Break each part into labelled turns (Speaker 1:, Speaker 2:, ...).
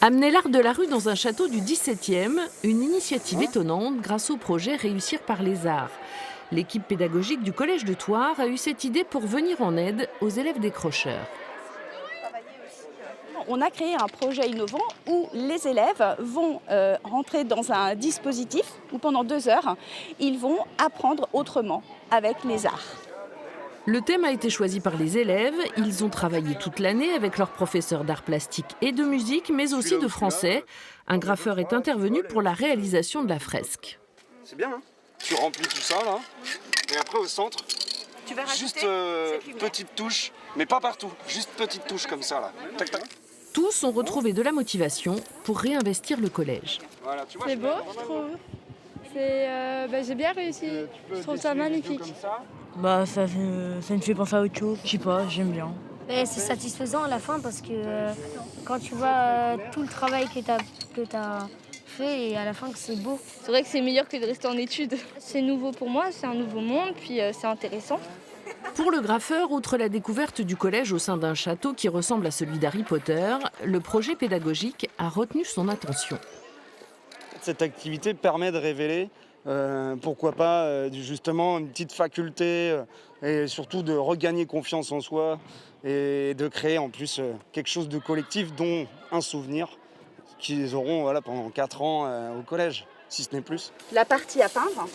Speaker 1: Amener l'art de la rue dans un château du XVIIe, une initiative étonnante grâce au projet Réussir par les arts. L'équipe pédagogique du Collège de Thouars a eu cette idée pour venir en aide aux élèves décrocheurs.
Speaker 2: On a créé un projet innovant où les élèves vont rentrer dans un dispositif où pendant 2 heures, ils vont apprendre autrement avec les arts.
Speaker 1: Le thème a été choisi par les élèves. Ils ont travaillé toute l'année avec leurs professeurs d'art plastique et de musique, mais aussi de français. Un graffeur est intervenu pour la réalisation de la fresque.
Speaker 3: C'est bien, hein? Tu remplis tout ça là, et après au centre,
Speaker 2: Tu vas
Speaker 3: juste petite touche, mais pas partout, juste petite touche comme ça là. Tac tac.
Speaker 1: Tous ont retrouvé de la motivation pour réinvestir le collège.
Speaker 3: Voilà, tu vois,
Speaker 4: C'est beau, je trouve. J'ai bien réussi. Je trouve ça magnifique.
Speaker 5: Ça me fait penser à autre chose. Je sais pas, j'aime bien.
Speaker 6: C'est satisfaisant à la fin parce que quand tu vois tout le travail que t'as fait et à la fin que c'est beau.
Speaker 4: C'est vrai que c'est meilleur que de rester en études. C'est nouveau pour moi, c'est un nouveau monde, puis c'est intéressant.
Speaker 1: Pour le graffeur, outre la découverte du collège au sein d'un château qui ressemble à celui d'Harry Potter, le projet pédagogique a retenu son attention.
Speaker 3: cette activité permet de révéler, pourquoi pas, justement une petite faculté et surtout de regagner confiance en soi et de créer en plus quelque chose de collectif, dont un souvenir qu'ils auront pendant 4 ans au collège, si ce n'est plus.
Speaker 2: La partie à peindre.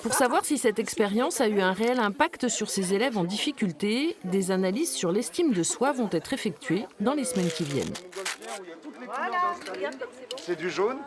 Speaker 1: Pour savoir si cette expérience a eu un réel impact sur ces élèves en difficulté, des analyses sur l'estime de soi vont être effectuées dans les semaines qui viennent.
Speaker 3: C'est du jaune.